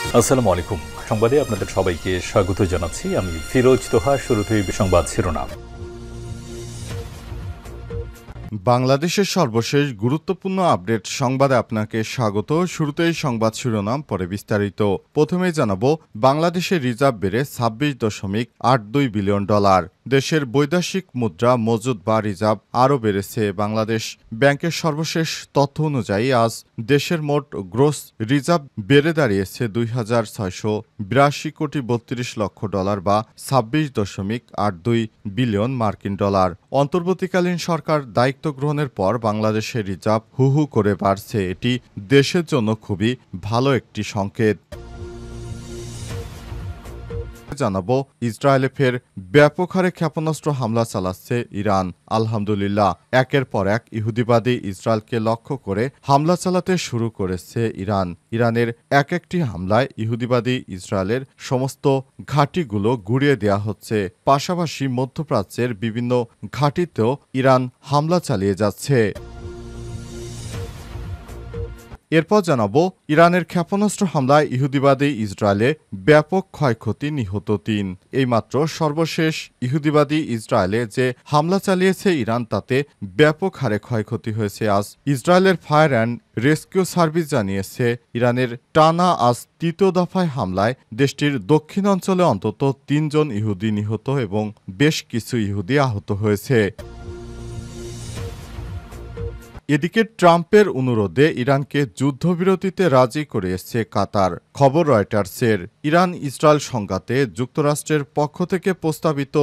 আসসালামু আলাইকুম। সংবাদে আপনাদের সবাইকে স্বাগত জানাচ্ছি। আমি ফিরোজ তোহা। শুরুতেই সংবাদ শিরোনাম। বাংলাদেশের সর্বশেষ গুরুত্বপূর্ণ আপডেট সংবাদে আপনাকে স্বাগত। শুরুতেই সংবাদ শিরোনাম, পরে বিস্তারিত। প্রথমেই জানাবো, বাংলাদেশের রিজার্ভ বেড়ে 26.82 বিলিয়ন ডলার। দেশের বৈদেশিক মুদ্রা মজুদ বা রিজার্ভ আরও বেড়েছে। বাংলাদেশ ব্যাংকের সর্বশেষ তথ্য অনুযায়ী আজ দেশের মোট গ্রোস রিজার্ভ বেড়ে দাঁড়িয়েছে 2,682 কোটি 32 লক্ষ ডলার বা 26.82 বিলিয়ন মার্কিন ডলার। অন্তর্বর্তীকালীন সরকার দায়িত্ব গ্রহণের পর বাংলাদেশের রিজার্ভ হু হু করে বাড়ছে। এটি দেশের জন্য খুবই ভালো একটি সংকেত। জানাবো, ইসরায়েলে ফের ব্যাপক হারে ক্ষেপণাস্ত্র হামলা চালাচ্ছে ইরান। আলহামদুলিল্লাহ, একের পর এক ইহুদিবাদী ইসরায়েলকে লক্ষ্য করে হামলা চালাতে শুরু করেছে ইরান। ইরানের এক একটি হামলায় ইহুদিবাদী ইসরায়েলের সমস্ত ঘাঁটিগুলো গুঁড়িয়ে দেওয়া হচ্ছে। পাশাপাশি মধ্যপ্রাচ্যের বিভিন্ন ঘাঁটিতেও ইরান হামলা চালিয়ে যাচ্ছে। এরপর জানাবো, ইরানের ক্ষেপণাস্ত্র হামলায় ইহুদিবাদী ইসরায়েলে ব্যাপক ক্ষয়ক্ষতি, নিহত ৩। এইমাত্র সর্বশেষ ইহুদিবাদী ইসরায়েলে যে হামলা চালিয়েছে ইরান, তাতে ব্যাপক হারে ক্ষয়ক্ষতি হয়েছে। আজ ইসরায়েলের ফায়ার অ্যান্ড রেস্কিউ সার্ভিস জানিয়েছে, ইরানের টানা আজ তৃতীয় দফায় হামলায় দেশটির দক্ষিণ অঞ্চলে অন্তত ৩ জন ইহুদি নিহত এবং বেশ কিছু ইহুদি আহত হয়েছে। এদিকে ট্রাম্পের অনুরোধে ইরানকে যুদ্ধবিরতিতে রাজি করিয়েছে কাতার। খবর রয়টার্সের। ইরান ইসরায়েল সংঘাতে যুক্তরাষ্ট্রের পক্ষ থেকে প্রস্তাবিত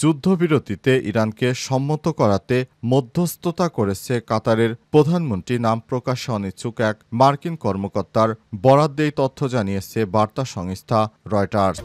যুদ্ধবিরতিতে ইরানকে সম্মত করাতে মধ্যস্থতা করেছে কাতারের প্রধানমন্ত্রী। নাম প্রকাশে অনিচ্ছুক এক মার্কিন কর্মকর্তার বরাত দিয়ে তথ্য জানিয়েছে বার্তা সংস্থা রয়টার্স।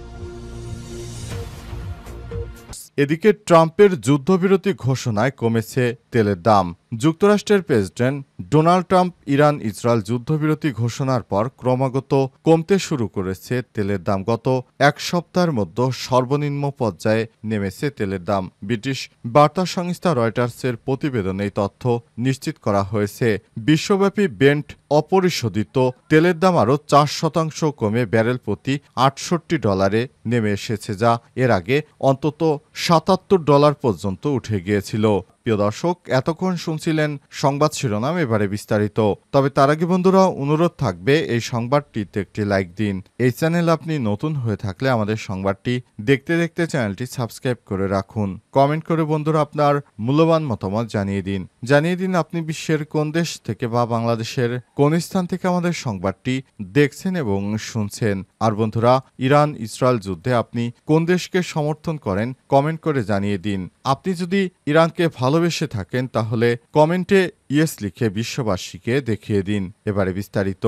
এদিকে ট্রাম্পের যুদ্ধবিরতি ঘোষণায় কমেছে তেলের দাম। যুক্তরাষ্ট্রের president Donald Trump Iran Israel যুদ্ধবিরতি ঘোষণার পর ক্রমাগত কমতে শুরু করেছে তেলের দাম। গত এক সপ্তাহের মধ্যে সর্বনিম্ন পর্যায়ে নেমেছে তেলের দাম। ব্রিটিশ বার্তা সংস্থা রয়টার্সের প্রতিবেদনে এই তথ্য নিশ্চিত করা হয়েছে। বিশ্বব্যাপী ব্রেন্ট অপরিশোধিত তেলের দাম আরও 4% কমে ব্যারেল প্রতি $68 নেমে এসেছে, যা এর আগে অন্তত $77 পর্যন্ত উঠে গিয়েছিল। প্রিয় দর্শক, এতক্ষণ শুনছিলেন সংবাদ শিরোনাম, এবারে বিস্তারিত। তবে তার আগে বন্ধুরা, অনুরোধ থাকবে এই সংবাদটিতে একটি লাইক দিন। এই চ্যানেল আপনি নতুন হয়ে থাকলে আমাদের সংবাদটি দেখতে দেখতে চ্যানেলটি সাবস্ক্রাইব করে রাখুন। কমেন্ট করে বন্ধুরা আপনার মূল্যবান মতামত জানিয়ে দিন আপনি বিশ্বের কোন দেশ থেকে বা বাংলাদেশের কোন স্থান থেকে আমাদের সংবাদটি দেখছেন এবং শুনছেন। আর বন্ধুরা, ইরান ইসরায়েল যুদ্ধে আপনি কোন দেশকে সমর্থন করেন কমেন্ট করে জানিয়ে দিন। আপনি যদি ইরানকে ভালোবেসে থাকেন তাহলে কমেন্টে ইয়েস লিখে বিশ্ববাসীকে দেখিয়ে দিন। এবারে বিস্তারিত।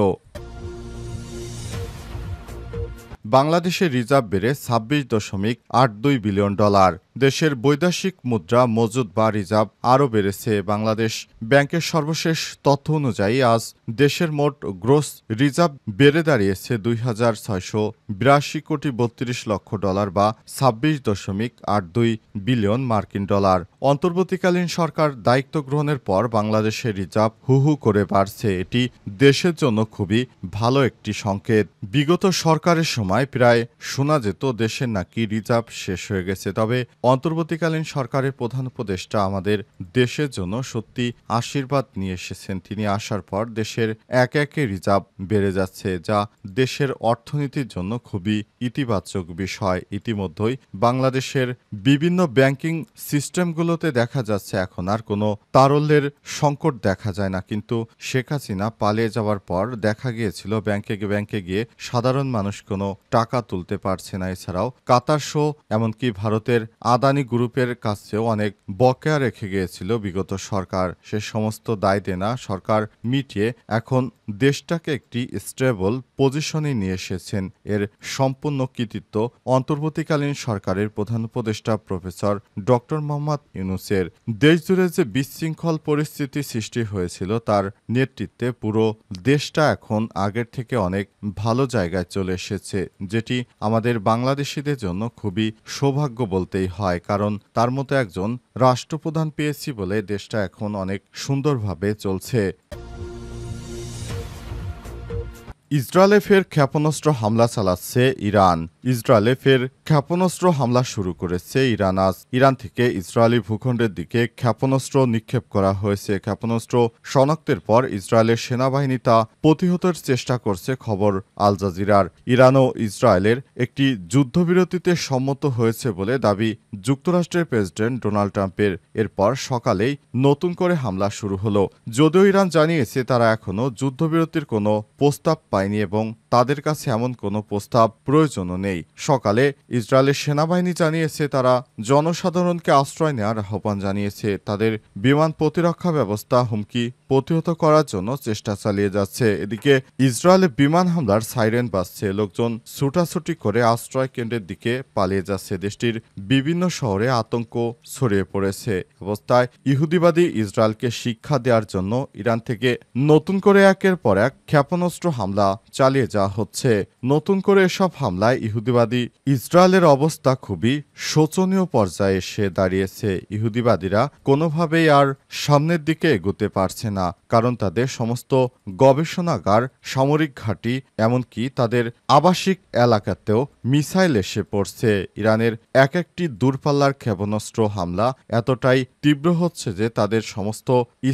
বাংলাদেশের রিজার্ভ বেড়ে 26.82 বিলিয়ন ডলার। দেশের বৈদেশিক মুদ্রা মজুদ বা রিজার্ভ আরও বেড়েছে। বাংলাদেশ ব্যাংকের সর্বশেষ তথ্য অনুযায়ী আজ দেশের মোট গ্রোস রিজার্ভ বেড়ে দাঁড়িয়েছে 2,682 কোটি 32 লক্ষ ডলার বা 26.82 বিলিয়ন মার্কিন ডলার। অন্তর্বর্তীকালীন সরকার দায়িত্ব গ্রহণের পর বাংলাদেশের রিজার্ভ হু হু করে বাড়ছে। এটি দেশের জন্য খুবই ভালো একটি সংকেত। বিগত সরকারের সময় প্রায় শোনা যেত দেশের নাকি রিজার্ভ শেষ হয়ে গেছে। তবে অন্তর্বর্তীকালীন সরকারের প্রধান উপদেষ্টা আমাদের দেশের জন্য সত্যি আশীর্বাদ নিয়ে এসেছেন। তিনি আসার পর দেশের একে একে রিজার্ভ বেড়ে যাচ্ছে, যা দেশের অর্থনীতির জন্য খুবই ইতিবাচক বিষয়। ইতিমধ্যেই বাংলাদেশের বিভিন্ন ব্যাংকিং সিস্টেমগুলোতে দেখা যাচ্ছে এখন আর কোনো তারল্যের সংকট দেখা যায় না। কিন্তু শেখ হাসিনা পালিয়ে যাওয়ার পর দেখা গিয়েছিল ব্যাংকে গিয়ে সাধারণ মানুষ কোনো টাকা তুলতে পারছে না। এছাড়াও কাতার সহ এমনকি ভারতের আদানি গ্রুপের কাছেও অনেক বকেয়া রেখে গিয়েছিল বিগত সরকার। সে সমস্ত দায় দেনা সরকার মিটিয়ে এখন দেশটাকে একটি স্টেবল পজিশনে নিয়ে এসেছেন। এর সম্পূর্ণ কৃতিত্ব অন্তর্বর্তীকালীন সরকারের প্রধান উপদেষ্টা প্রফেসর ডক্টর মোহাম্মদ ইউনূসের। দেশজুড়ে যে বিশৃঙ্খল পরিস্থিতি সৃষ্টি হয়েছিল তার নেতৃত্বে পুরো দেশটা এখন আগের থেকে অনেক ভালো জায়গায় চলে এসেছে, যেটি আমাদের বাংলাদেশিদের জন্য খুবই সৌভাগ্য বলতেই হয়। কারণ তার মতো একজন রাষ্ট্রপ্রধান পেয়েছি বলে দেশটা এখন অনেক সুন্দরভাবে চলছে। ইসরায়েলে ফের ক্ষেপণাস্ত্র হামলা চালাচ্ছে ইরান। ইসরায়েলে ফের ক্ষেপণাস্ত্র হামলা শুরু করেছে ইরান। আজ ইরান থেকে ইসরায়েলি ভূখণ্ডের দিকে ক্ষেপণাস্ত্র নিক্ষেপ করা হয়েছে। ক্ষেপণাস্ত্র শনাক্তের পর ইসরায়েলের সেনাবাহিনী তা প্রতিহতের চেষ্টা করছে খবর আল জাজিরার। ইরান ও ইসরায়েলের একটি যুদ্ধবিরতিতে সম্মত হয়েছে বলে দাবি যুক্তরাষ্ট্রের প্রেসিডেন্ট ডোনাল্ড ট্রাম্পের। এরপর সকালেই নতুন করে হামলা শুরু হলো। যদিও ইরান জানিয়েছে তারা এখনও যুদ্ধবিরতির কোনো প্রস্তাব পায়নি এবং তাদের কাছে এমন কোনো প্রস্তাব প্রয়োজনও নেই। সকালে ইসরায়েলের সেনাবাহিনী জানিয়েছে তারা জনসাধারণকে আশ্রয় নেওয়ার আহ্বান জানিয়েছে। তাদের বিমান প্রতিরক্ষা ব্যবস্থা হুমকি প্রতিহত করার জন্য চেষ্টা চালিয়ে যাচ্ছে। এদিকে ইসরায়েলে বিমান হামলার সাইরেন বাজছে। লোকজন ছুটাছুটি করে আশ্রয় কেন্দ্রের দিকে পালিয়ে যাচ্ছে। দেশটির বিভিন্ন শহরে আতঙ্ক ছড়িয়ে পড়েছে। অবস্থায় ইহুদিবাদী ইসরায়েলকে শিক্ষা দেওয়ার জন্য ইরান থেকে নতুন করে একের পর এক ক্ষেপণাস্ত্র হামলা চালিয়ে যাওয়া হচ্ছে। নতুন করে এসব হামলায় ইহুদিবাদী ইসরায়েলের অবস্থা খুবই শোচনীয় পর্যায়ে এসে দাঁড়িয়েছে। ইহুদিবাদীরা কোনোভাবেই আর সামনের দিকে এগোতে পারছে না, কারণ তাদের সমস্ত গবেষণাগার, সামরিক ঘাঁটি, এমনকি তাদের আবাসিক এলাকাতেও মিসাইল এসে পড়ছে। ইরানের এক একটি দূরপাল্লার ক্ষেপণাস্ত্র হামলা এতটাই তীব্র হচ্ছে যে তাদের সমস্ত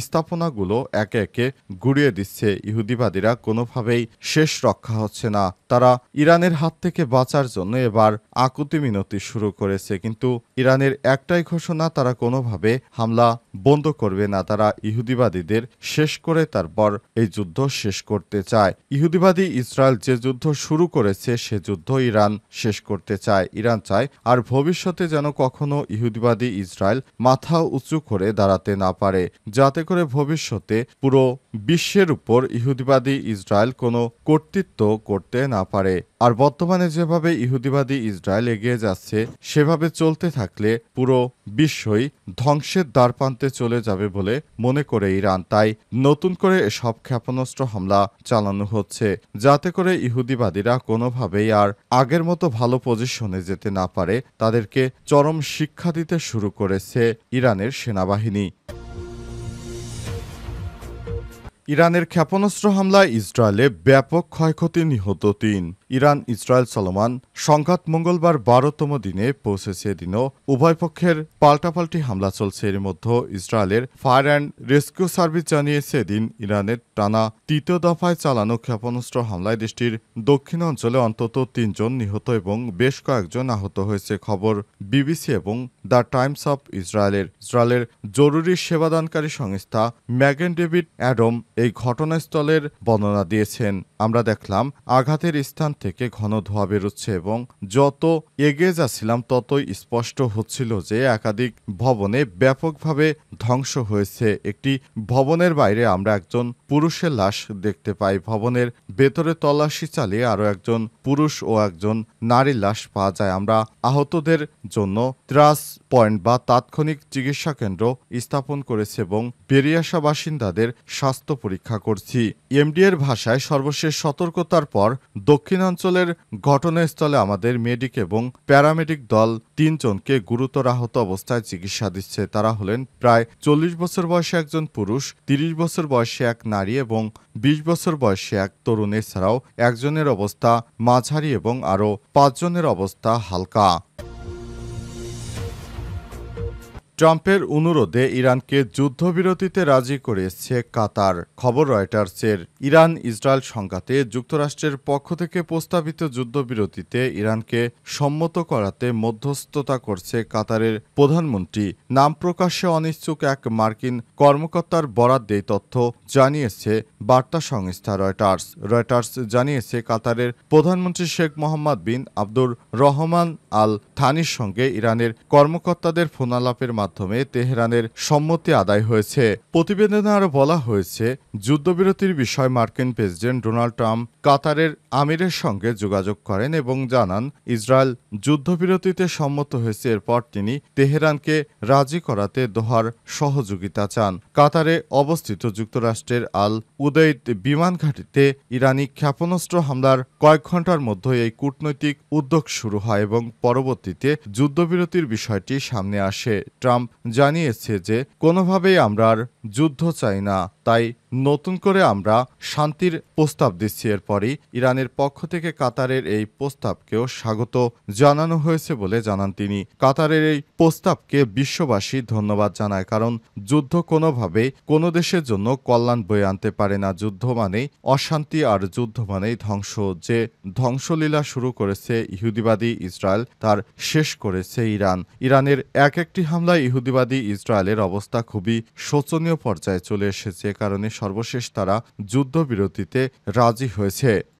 স্থাপনাগুলো একে একে গুড়িয়ে দিচ্ছে। ইহুদিবাদীরা কোনোভাবেই শেষ রক্ষা হচ্ছে না। তারা ইরানের হাত থেকে বাঁচার জন্য এবার আকুতি মিনতি শুরু করেছে। কিন্তু ইরানের একটাই ঘোষণা, তারা কোনোভাবে হামলা বন্ধ করবে না। তারা ইহুদিবাদীদের শেষ করে তারপর এই যুদ্ধ শেষ করতে চায়। ইহুদিবাদী ইসরায়েল যে যুদ্ধ শুরু করেছে সে যুদ্ধ ইরান শেষ করতে চায়। ইরান চায় আর ভবিষ্যতে যেন কখনো ইহুদিবাদী ইসরায়েল মাথা উঁচু করে দাঁড়াতে না পারে, যাতে করে ভবিষ্যতে পুরো বিশ্বের উপর ইহুদিবাদী ইসরায়েল কোনো কর্তৃত্ব করতে না পারে। আর বর্তমানে যেভাবে ইহুদিবাদী ইসরায়েল এগিয়ে যাচ্ছে সেভাবে চলতে থাকলে পুরো বিশ্বই ধ্বংসের দ্বারপ্রান্তে চলে যাবে বলে মনে করে ইরান। তাই নতুন করে এসব ক্ষেপণাস্ত্র হামলা চালানো হচ্ছে, যাতে করে ইহুদিবাদীরা কোনোভাবেই আর আগের মতো ভালো পজিশনে যেতে না পারে। তাদেরকে চরম শিক্ষা দিতে শুরু করেছে ইরানের সেনাবাহিনী। ইরানের ক্ষেপণাস্ত্র হামলায় ইসরায়েলে ব্যাপক ক্ষয়ক্ষতি, নিহত ৩। ইরান ইসরায়েল চলমান সংঘাত মঙ্গলবার ১২তম দিনে পৌঁছেছে। এদিনও উভয় পক্ষের পাল্টাপাল্টি হামলা চলছে। এর মধ্যে ইসরায়েলের ফায়ার অ্যান্ড রেস্কিউ সার্ভিস জানিয়েছে এদিন ইরানের টানা তৃতীয় দফায় চালানো ক্ষেপণাস্ত্র হামলায় দেশটির দক্ষিণ অঞ্চলে অন্তত ৩ জন নিহত এবং বেশ কয়েকজন আহত হয়েছে। খবর বিবিসি এবং দ্য টাইমস অফ ইসরায়েলের জরুরি সেবাদানকারী সংস্থা ম্যাগেন ডেভিড অ্যাডম এই ঘটনাস্থলের বর্ণনা দিয়েছেন। আমরা দেখলাম আঘাতের স্থান থেকে ঘন ধোঁয়া বেরোচ্ছে এবং যত এগিয়ে যাচ্ছিলাম ততই স্পষ্ট হচ্ছিল যে একাধিক ভবনে ব্যাপকভাবে ধ্বংস হয়েছে। একটি ভবনের বাইরে আমরা একজন পুরুষের লাশ দেখতে পাই। ভবনের ভেতরে তল্লাশি চালিয়ে আরও একজন পুরুষ ও একজন নারীর লাশ পাওয়া যায়। আমরা আহতদের জন্য ত্রাস পয়েন্ট বা তাৎক্ষণিক চিকিৎসা কেন্দ্র স্থাপন করেছি এবং বেরিয়ে আসা বাসিন্দাদের স্বাস্থ্য পরীক্ষা করছি। এমডিএর ভাষায় সর্বশেষ সতর্কতার পর দক্ষিণাঞ্চলের ঘটনাস্থলে আমাদের মেডিক এবং প্যারামেডিক দল ৩ জনকে গুরুতর আহত অবস্থায় চিকিৎসা দিচ্ছে। তারা হলেন প্রায় ৪০ বছর বয়সী একজন পুরুষ, ৩০ বছর বয়সী এক নারী এবং ২০ বছর বয়সী এক তরুণ। এছাড়াও একজনের অবস্থা মাঝারি এবং আরও ৫ জনের অবস্থা হালকা। ট্রাম্পের অনুরোধে ইরানকে যুদ্ধবিরতিতে রাজি করেছে কাতার। খবর রয়টার্সের। ইরান ইসরায়েল সংঘাতে যুক্তরাষ্ট্রের পক্ষ থেকে প্রস্তাবিত যুদ্ধবিরতিতে ইরানকে সম্মত করাতে মধ্যস্থতা করছে কাতারের প্রধানমন্ত্রী। নাম প্রকাশে অনিচ্ছুক এক মার্কিন কর্মকর্তার বরাত দিয়ে তথ্য জানিয়েছে বার্তা সংস্থা রয়টার্স জানিয়েছে কাতারের প্রধানমন্ত্রী শেখ মোহাম্মদ বিন আব্দুর রহমান আল থানির সঙ্গে ইরানের কর্মকর্তাদের ফোনালাপের মাধ্যমে তেহরানের সম্মতি আদায় হয়েছে। প্রতিবেদনে আরও বলা হয়েছে, যুদ্ধবিরতির বিষয়ে মার্কিন প্রেসিডেন্ট ডোনাল্ড ট্রাম্প কাতারের আমিরের সঙ্গে যোগাযোগ করেন এবং জানান ইসরায়েল যুদ্ধবিরতিতে সম্মত হয়েছে। এরপর তিনি তেহরানকে রাজি করাতে দোহার সহযোগিতা চান। কাতারে অবস্থিত যুক্তরাষ্ট্রের আল উদেইদ বিমান ঘাঁটিতে ইরানি ক্ষেপণাস্ত্র হামলার কয়েক ঘন্টার মধ্যে এই কূটনৈতিক উদ্যোগ শুরু হয় এবং পরবর্তীতে যুদ্ধবিরতির বিষয়টি সামনে আসে। ট্রাম্প জানিয়েছে যে কোনোভাবেই আমরা আর যুদ্ধ চাই না। তাই নতুন করে আমরা শান্তির প্রস্তাব দিচ্ছি। এরপরই ইরানের পক্ষ থেকে কাতারের এই প্রস্তাবকেও স্বাগত জানানো হয়েছে বলে জানান তিনি। কাতারের এই প্রস্তাবকে বিশ্ববাসী ধন্যবাদ জানায়, কারণ যুদ্ধ কোনোভাবে কোনো দেশের জন্য কল্যাণ বয়ে আনতে পারে না। যুদ্ধ মানেই অশান্তি, আর যুদ্ধ মানেই ধ্বংস। যে ধ্বংসলীলা শুরু করেছে ইহুদিবাদী ইসরায়েল, তার শেষ করেছে ইরান। ইরানের একটি হামলায় ইহুদিবাদী ইসরায়েলের অবস্থা খুবই শোচনীয় পর্যায়ে চলে এসেছে। কারণে সর্বশেষ তারা যুদ্ধবিরতিতে রাজি হয়েছে।